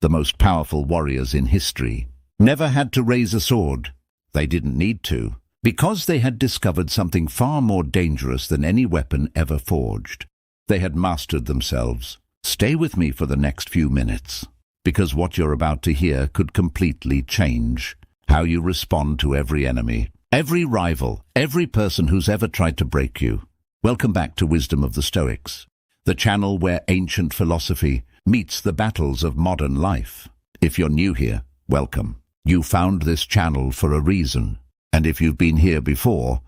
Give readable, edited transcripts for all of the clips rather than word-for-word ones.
the most powerful warriors in history, never had to raise a sword. They didn't need to, because they had discovered something far more dangerous than any weapon ever forged. They had mastered themselves. Stay with me for the next few minutes, because what you're about to hear could completely change how you respond to every enemy, every rival, every person who's ever tried to break you. Welcome back to Wisdom of the Stoics, the channel where ancient philosophy meets the battles of modern life. If you're new here, welcome. You found this channel for a reason, and if you've been here before,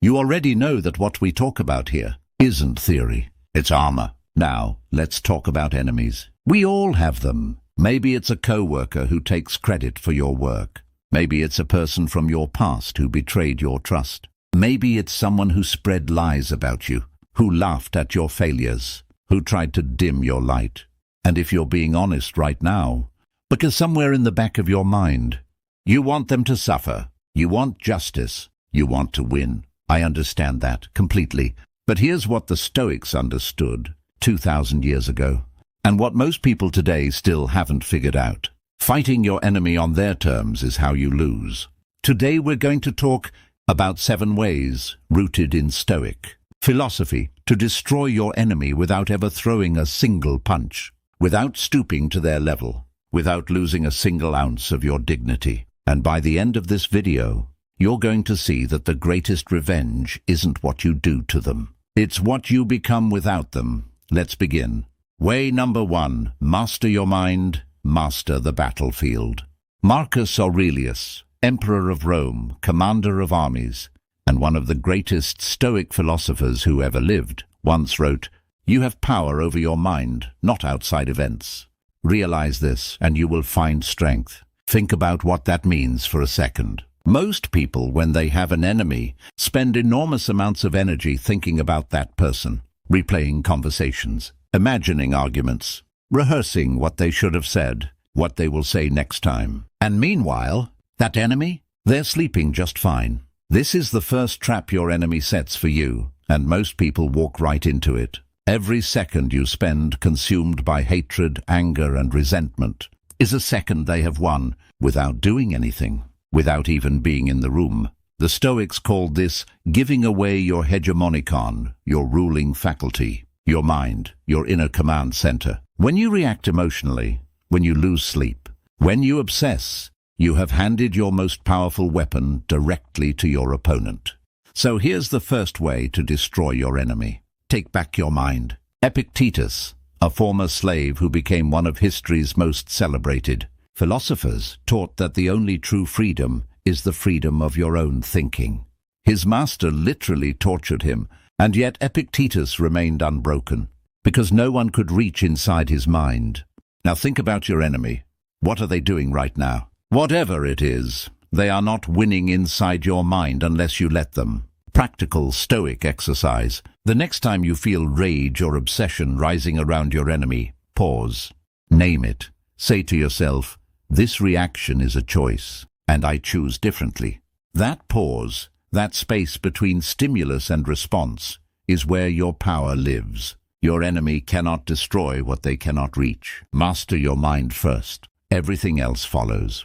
you already know that what we talk about here isn't theory, it's armor. Now, let's talk about enemies. We all have them. Maybe it's a co-worker who takes credit for your work. Maybe it's a person from your past who betrayed your trust. Maybe it's someone who spread lies about you, who laughed at your failures, who tried to dim your light. And if you're being honest right now, because somewhere in the back of your mind, you want them to suffer, you want justice, you want to win. I understand that completely. But here's what the Stoics understood 2,000 years ago, and what most people today still haven't figured out. Fighting your enemy on their terms is how you lose. Today we're going to talk about 7 ways, rooted in Stoic philosophy, to destroy your enemy without ever throwing a single punch, without stooping to their level, without losing a single ounce of your dignity. And by the end of this video, you're going to see that the greatest revenge isn't what you do to them. It's what you become without them. Let's begin. Way number 1, master your mind, master the battlefield. Marcus Aurelius, Emperor of Rome, commander of armies, and one of the greatest Stoic philosophers who ever lived, once wrote, "You have power over your mind, not outside events. Realize this, and you will find strength." Think about what that means for a second. Most people, when they have an enemy, spend enormous amounts of energy thinking about that person, replaying conversations, imagining arguments, rehearsing what they should have said, what they will say next time. And meanwhile, that enemy, they're sleeping just fine. This is the first trap your enemy sets for you, and most people walk right into it. Every second you spend consumed by hatred, anger, and resentment is a second they have won without doing anything, without even being in the room. The Stoics called this giving away your hegemonikon, your ruling faculty, your mind, your inner command center. When you react emotionally, when you lose sleep, when you obsess, you have handed your most powerful weapon directly to your opponent. So here's the first way to destroy your enemy. Take back your mind. Epictetus, a former slave who became one of history's most celebrated philosophers, taught that the only true freedom is the freedom of your own thinking. His master literally tortured him, and yet Epictetus remained unbroken, because no one could reach inside his mind. Now think about your enemy. What are they doing right now? Whatever it is, they are not winning inside your mind unless you let them. Practical Stoic exercise. The next time you feel rage or obsession rising around your enemy, pause. Name it. Say to yourself, this reaction is a choice, and I choose differently. That pause, that space between stimulus and response, is where your power lives. Your enemy cannot destroy what they cannot reach. Master your mind first. Everything else follows.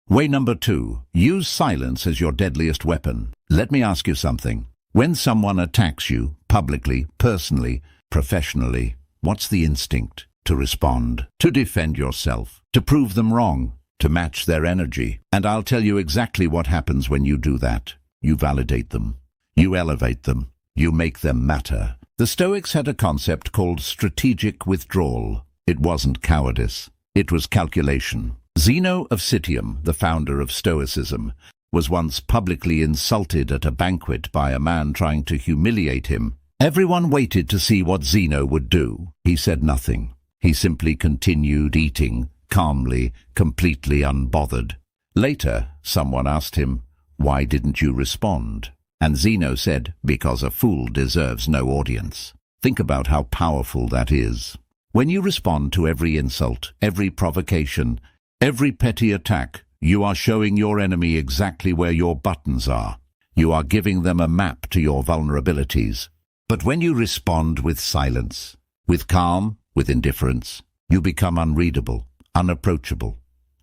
Way number 2, use silence as your deadliest weapon. Let me ask you something. When someone attacks you, publicly, personally, professionally, what's the instinct? To respond, to defend yourself, to prove them wrong, to match their energy. And I'll tell you exactly what happens when you do that. You validate them. You elevate them. You make them matter. The Stoics had a concept called strategic withdrawal. It wasn't cowardice. It was calculation. Zeno of Citium, the founder of Stoicism, was once publicly insulted at a banquet by a man trying to humiliate him. Everyone waited to see what Zeno would do. He said nothing. He simply continued eating, calmly, completely unbothered. Later, someone asked him, "Why didn't you respond?" And Zeno said, "Because a fool deserves no audience." Think about how powerful that is. When you respond to every insult, every provocation, every petty attack, you are showing your enemy exactly where your buttons are. You are giving them a map to your vulnerabilities. But when you respond with silence, with calm, with indifference, you become unreadable, unapproachable.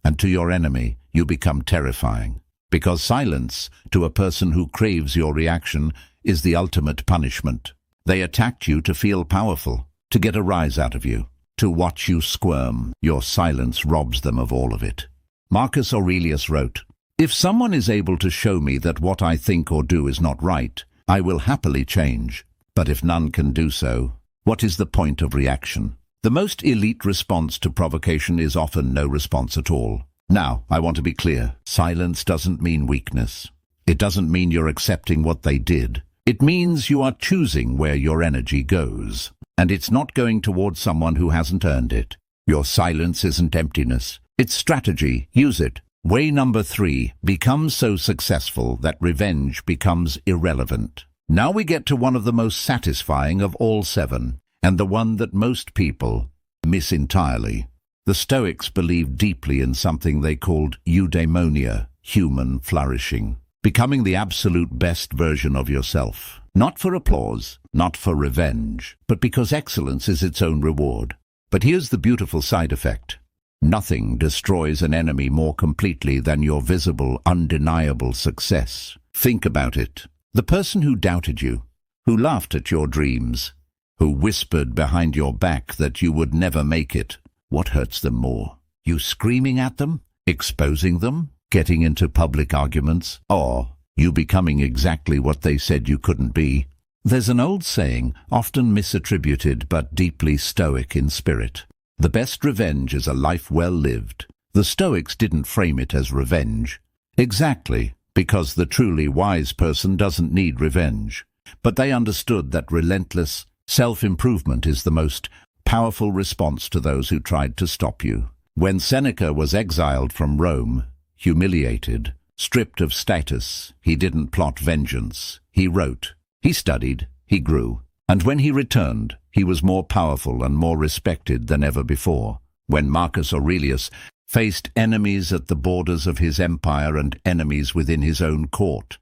And to your enemy, you become terrifying. Because silence, to a person who craves your reaction, is the ultimate punishment. They attacked you to feel powerful, to get a rise out of you, to watch you squirm. Your silence robs them of all of it. Marcus Aurelius wrote, "If someone is able to show me that what I think or do is not right, I will happily change. But if none can do so, what is the point of reaction?" The most elite response to provocation is often no response at all. Now, I want to be clear. Silence doesn't mean weakness. It doesn't mean you're accepting what they did. It means you are choosing where your energy goes. And it's not going towards someone who hasn't earned it. Your silence isn't emptiness. It's strategy. Use it. Way number 3, become so successful that revenge becomes irrelevant. Now we get to one of the most satisfying of all 7, and the one that most people miss entirely. The Stoics believed deeply in something they called eudaimonia, human flourishing. Becoming the absolute best version of yourself. Not for applause, not for revenge, but because excellence is its own reward. But here's the beautiful side effect. Nothing destroys an enemy more completely than your visible, undeniable success. Think about it. The person who doubted you, who laughed at your dreams, who whispered behind your back that you would never make it, what hurts them more? You screaming at them? Exposing them? Getting into public arguments? Or you becoming exactly what they said you couldn't be? There's an old saying, often misattributed but deeply Stoic in spirit. The best revenge is a life well lived. The Stoics didn't frame it as revenge. Exactly, because the truly wise person doesn't need revenge. But they understood that relentless self-improvement is the most powerful response to those who tried to stop you. When Seneca was exiled from Rome, humiliated, stripped of status, he didn't plot vengeance. He wrote, he studied, he grew. And when he returned, he was more powerful and more respected than ever before. When Marcus Aurelius faced enemies at the borders of his empire and enemies within his own court,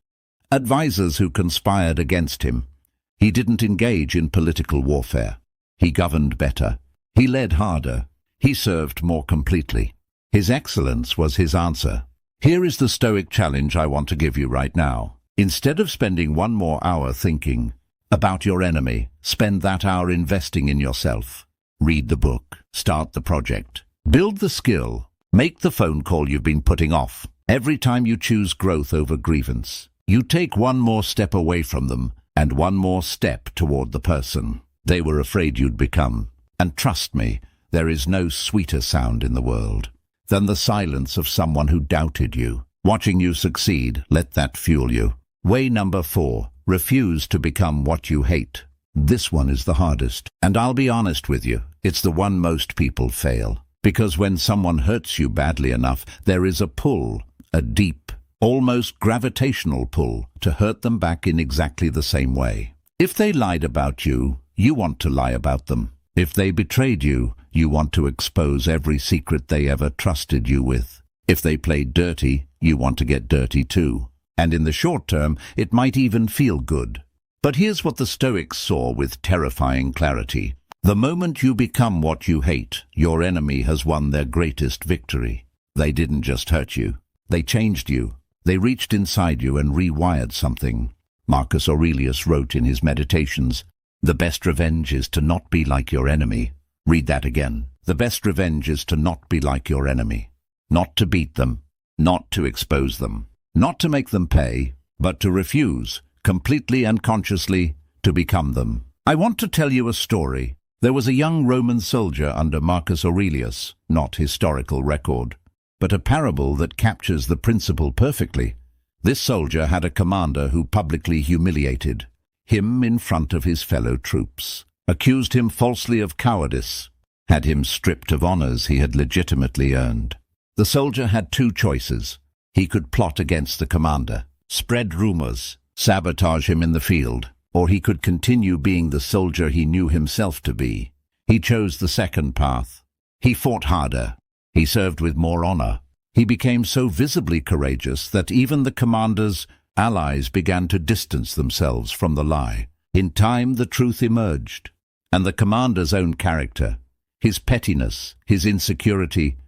advisors who conspired against him, he didn't engage in political warfare. He governed better. He led harder. He served more completely. His excellence was his answer. Here is the Stoic challenge I want to give you right now. Instead of spending one more hour thinking about your enemy, spend that hour investing in yourself. Read the book. Start the project. Build the skill. Make the phone call you've been putting off. Every time you choose growth over grievance, you take one more step away from them and one more step toward the person they were afraid you'd become. And trust me, there is no sweeter sound in the world than the silence of someone who doubted you. Watching you succeed, let that fuel you. Way number 4, refuse to become what you hate. This one is the hardest, and I'll be honest with you, it's the one most people fail. Because when someone hurts you badly enough, there is a pull, a deep, almost gravitational pull, to hurt them back in exactly the same way. If they lied about you, you want to lie about them. If they betrayed you, you want to expose every secret they ever trusted you with. If they played dirty, you want to get dirty too. And in the short term, it might even feel good. But here's what the Stoics saw with terrifying clarity. The moment you become what you hate, your enemy has won their greatest victory. They didn't just hurt you. They changed you. They reached inside you and rewired something. Marcus Aurelius wrote in his Meditations, "The best revenge is to not be like your enemy." Read that again. The best revenge is to not be like your enemy. Not to beat them, not to expose them, not to make them pay, but to refuse, completely and consciously, to become them. I want to tell you a story. There was a young Roman soldier under Marcus Aurelius, not historical record, but a parable that captures the principle perfectly. This soldier had a commander who publicly humiliated him in front of his fellow troops, accused him falsely of cowardice, had him stripped of honors he had legitimately earned. The soldier had two choices. He could plot against the commander, spread rumors, sabotage him in the field, or he could continue being the soldier he knew himself to be. He chose the second path. He fought harder. He served with more honor. He became so visibly courageous that even the commander's allies began to distance themselves from the lie. In time, the truth emerged, and the commander's own character, his pettiness, his insecurity,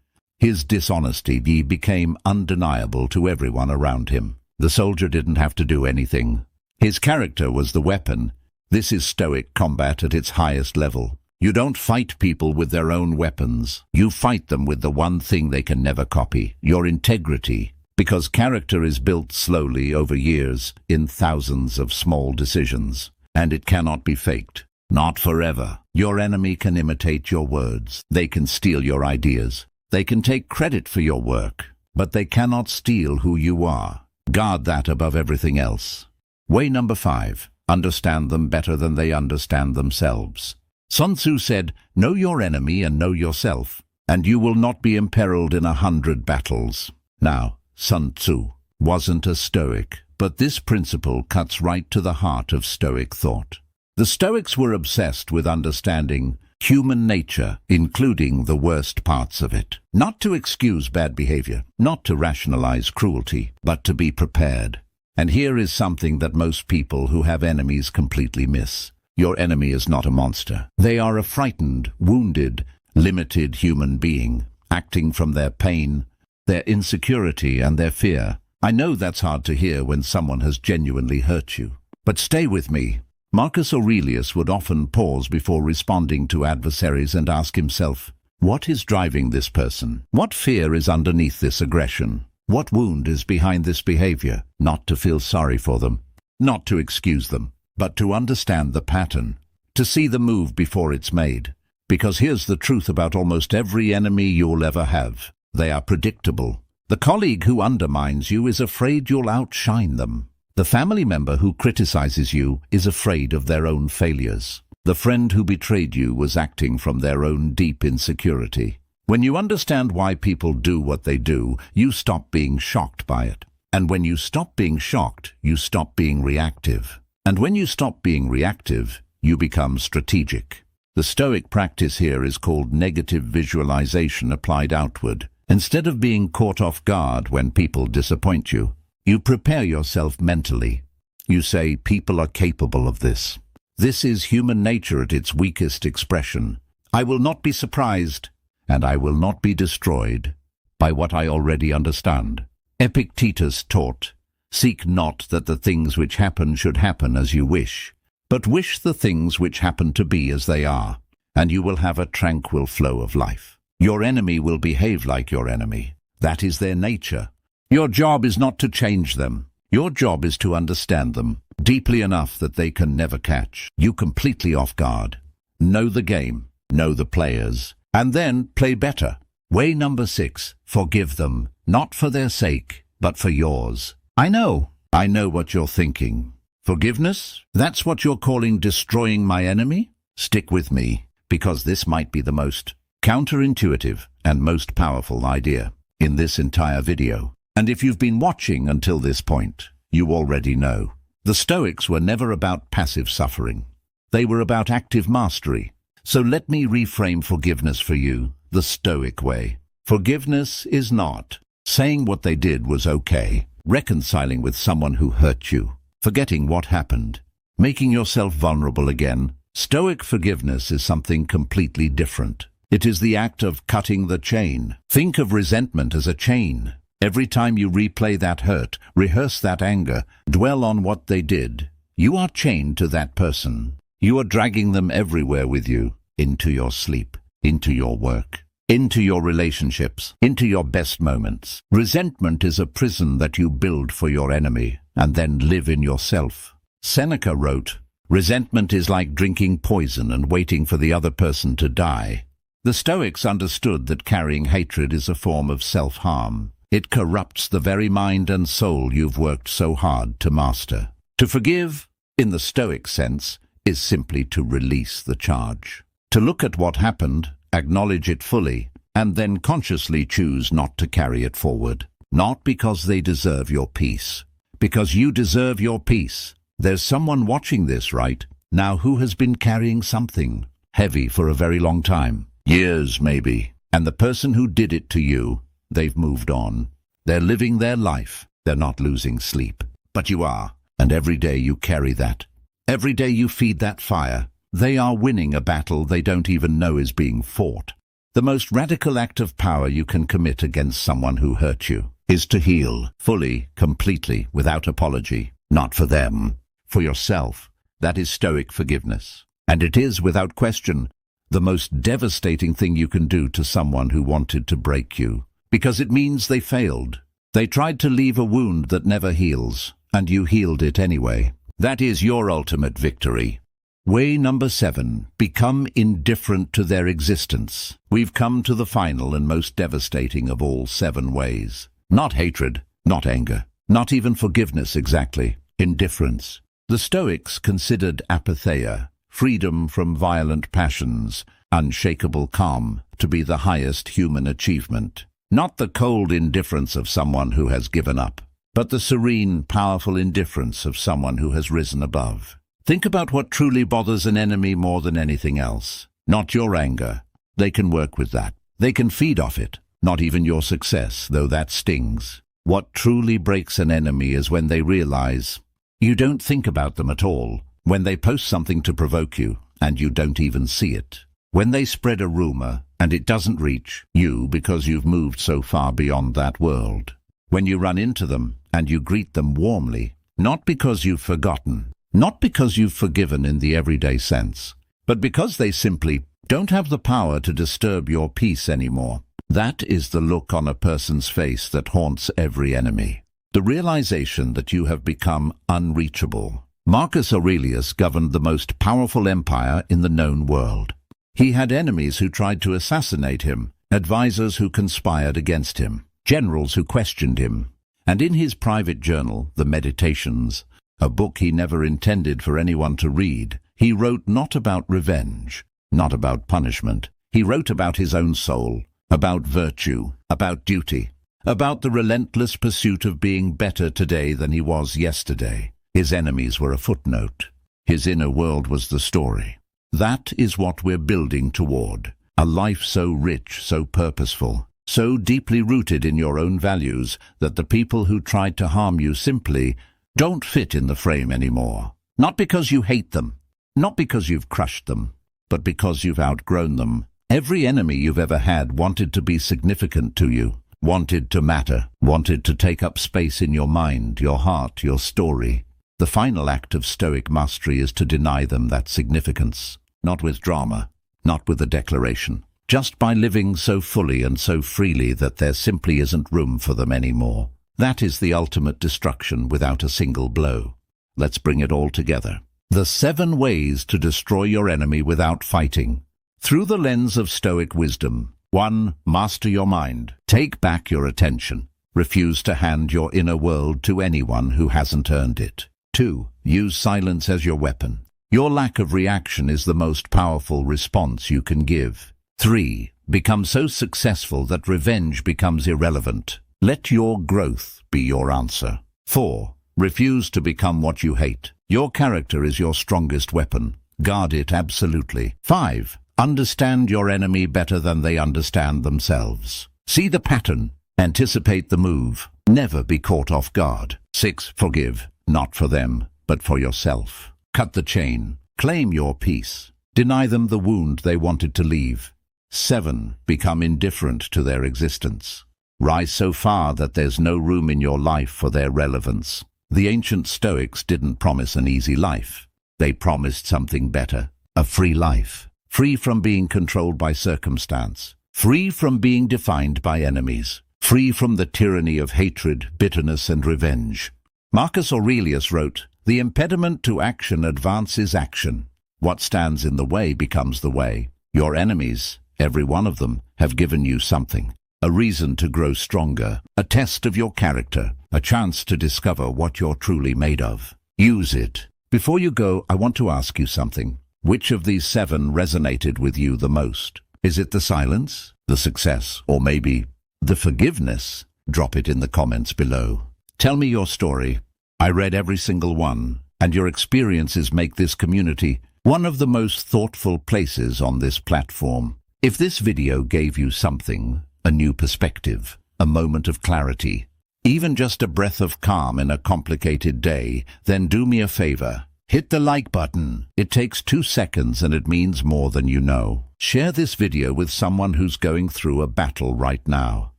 His dishonesty became undeniable to everyone around him. The soldier didn't have to do anything. His character was the weapon. This is Stoic combat at its highest level. You don't fight people with their own weapons. You fight them with the one thing they can never copy, your integrity. Because character is built slowly over years in thousands of small decisions. And it cannot be faked. Not forever. Your enemy can imitate your words. They can steal your ideas. They can take credit for your work. But they cannot steal who you are. Guard that above everything else. Way number 5. Understand them better than they understand themselves. Sun Tzu said, "Know your enemy and know yourself, and you will not be imperiled in 100 battles." Now, Sun Tzu wasn't a Stoic, but this principle cuts right to the heart of Stoic thought. The Stoics were obsessed with understanding human nature, including the worst parts of it. Not to excuse bad behavior, not to rationalize cruelty, but to be prepared. And here is something that most people who have enemies completely miss. Your enemy is not a monster. They are a frightened, wounded, limited human being, acting from their pain, their insecurity and their fear. I know that's hard to hear when someone has genuinely hurt you. But stay with me. Marcus Aurelius would often pause before responding to adversaries and ask himself, what is driving this person? What fear is underneath this aggression? What wound is behind this behavior? Not to feel sorry for them, not to excuse them, but to understand the pattern, to see the move before it's made. Because here's the truth about almost every enemy you'll ever have. They are predictable. The colleague who undermines you is afraid you'll outshine them. The family member who criticizes you is afraid of their own failures. The friend who betrayed you was acting from their own deep insecurity. When you understand why people do what they do, you stop being shocked by it. And when you stop being shocked, you stop being reactive. And when you stop being reactive, you become strategic. The Stoic practice here is called negative visualization applied outward. Instead of being caught off guard when people disappoint you, you prepare yourself mentally. You say, people are capable of this. This is human nature at its weakest expression. I will not be surprised, and I will not be destroyed by what I already understand. Epictetus taught, seek not that the things which happen should happen as you wish, but wish the things which happen to be as they are, and you will have a tranquil flow of life. Your enemy will behave like your enemy. That is their nature. Your job is not to change them. Your job is to understand them deeply enough that they can never catch you completely off guard. Know the game, know the players, and then play better. Way number 6, forgive them, not for their sake, but for yours. I know what you're thinking. Forgiveness? That's what you're calling destroying my enemy? Stick with me, because this might be the most counterintuitive and most powerful idea in this entire video. And if you've been watching until this point, you already know. The Stoics were never about passive suffering. They were about active mastery. So let me reframe forgiveness for you the Stoic way. Forgiveness is not saying what they did was okay, reconciling with someone who hurt you, forgetting what happened, making yourself vulnerable again. Stoic forgiveness is something completely different. It is the act of cutting the chain. Think of resentment as a chain. Every time you replay that hurt, rehearse that anger, dwell on what they did, you are chained to that person. You are dragging them everywhere with you, into your sleep, into your work, into your relationships, into your best moments. Resentment is a prison that you build for your enemy and then live in yourself. Seneca wrote, resentment is like drinking poison and waiting for the other person to die. The Stoics understood that carrying hatred is a form of self-harm. It corrupts the very mind and soul you've worked so hard to master. To forgive, in the Stoic sense, is simply to release the charge. To look at what happened, acknowledge it fully, and then consciously choose not to carry it forward. Not because they deserve your peace. Because you deserve your peace. There's someone watching this right now who has been carrying something heavy for a very long time. Years, maybe. And the person who did it to you, they've moved on. They're living their life. They're not losing sleep. But you are. And every day you carry that. Every day you feed that fire. They are winning a battle they don't even know is being fought. The most radical act of power you can commit against someone who hurt you is to heal, fully, completely, without apology. Not for them, for yourself. That is Stoic forgiveness. And it is, without question, the most devastating thing you can do to someone who wanted to break you. Because it means they failed. They tried to leave a wound that never heals, and you healed it anyway. That is your ultimate victory. Way number 7. Become indifferent to their existence. We've come to the final and most devastating of all 7 ways. Not hatred, not anger, not even forgiveness exactly. Indifference. The Stoics considered apatheia, freedom from violent passions, unshakable calm, to be the highest human achievement. Not the cold indifference of someone who has given up, but the serene, powerful indifference of someone who has risen above. Think about what truly bothers an enemy more than anything else. Not your anger. They can work with that. They can feed off it. Not even your success, though that stings. What truly breaks an enemy is when they realize you don't think about them at all. When they post something to provoke you, and you don't even see it. When they spread a rumor, and it doesn't reach you because you've moved so far beyond that world. When you run into them, and you greet them warmly, not because you've forgotten, not because you've forgiven in the everyday sense, but because they simply don't have the power to disturb your peace anymore. That is the look on a person's face that haunts every enemy. The realization that you have become unreachable. Marcus Aurelius governed the most powerful empire in the known world. He had enemies who tried to assassinate him, advisors who conspired against him, generals who questioned him. And in his private journal, the Meditations, a book he never intended for anyone to read, he wrote not about revenge, not about punishment. He wrote about his own soul, about virtue, about duty, about the relentless pursuit of being better today than he was yesterday. His enemies were a footnote. His inner world was the story. That is what we're building toward. A life so rich, so purposeful, so deeply rooted in your own values that the people who tried to harm you simply don't fit in the frame anymore. Not because you hate them, not because you've crushed them, but because you've outgrown them. Every enemy you've ever had wanted to be significant to you, wanted to matter, wanted to take up space in your mind, your heart, your story. The final act of Stoic mastery is to deny them that significance, not with drama, not with a declaration, just by living so fully and so freely that there simply isn't room for them anymore. That is the ultimate destruction without a single blow. Let's bring it all together. The 7 ways to destroy your enemy without fighting. Through the lens of Stoic wisdom. 1. Master your mind. Take back your attention. Refuse to hand your inner world to anyone who hasn't earned it. 2. Use silence as your weapon. Your lack of reaction is the most powerful response you can give. 3. Become so successful that revenge becomes irrelevant. Let your growth be your answer. 4. Refuse to become what you hate. Your character is your strongest weapon. Guard it absolutely. 5. Understand your enemy better than they understand themselves. See the pattern. Anticipate the move. Never be caught off guard. 6. Forgive, not for them, but for yourself. Cut the chain. Claim your peace. Deny them the wound they wanted to leave. 7. Become indifferent to their existence. Rise so far that there's no room in your life for their relevance. The ancient Stoics didn't promise an easy life. They promised something better. A free life. Free from being controlled by circumstance. Free from being defined by enemies. Free from the tyranny of hatred, bitterness, and revenge. Marcus Aurelius wrote, "The impediment to action advances action. What stands in the way becomes the way." Your enemies, every one of them, have given you something. A reason to grow stronger, a test of your character, a chance to discover what you're truly made of. Use it. Before you go, I want to ask you something. Which of these 7 resonated with you the most? Is it the silence, the success, or maybe the forgiveness? Drop it in the comments below. Tell me your story. I read every single one, and your experiences make this community one of the most thoughtful places on this platform. If this video gave you something, a new perspective, a moment of clarity, even just a breath of calm in a complicated day, then do me a favor. Hit the like button. It takes 2 seconds and it means more than you know. Share this video with someone who's going through a battle right now.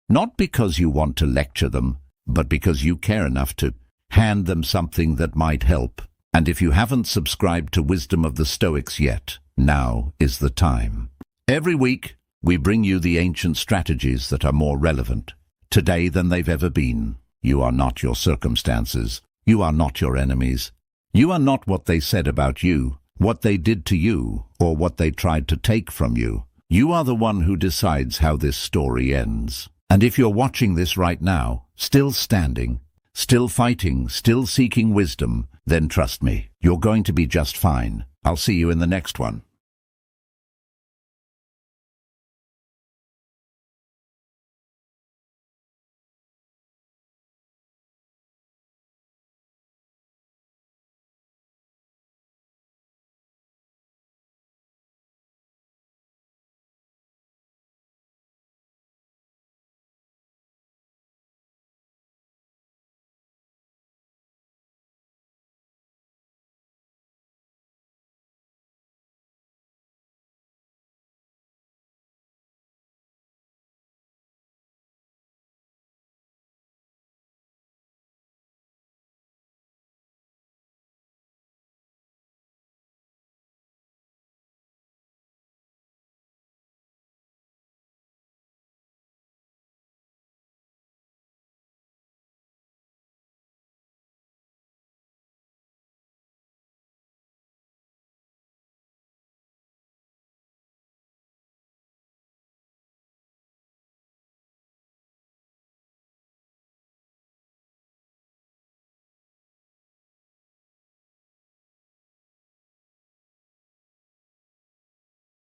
Not because you want to lecture them, but because you care enough to hand them something that might help. And if you haven't subscribed to Wisdom of the Stoics yet, now is the time. Every week, we bring you the ancient strategies that are more relevant today than they've ever been. You are not your circumstances. You are not your enemies. You are not what they said about you, what they did to you, or what they tried to take from you. You are the one who decides how this story ends. And if you're watching this right now, still standing, still fighting, still seeking wisdom, then trust me, you're going to be just fine. I'll see you in the next one.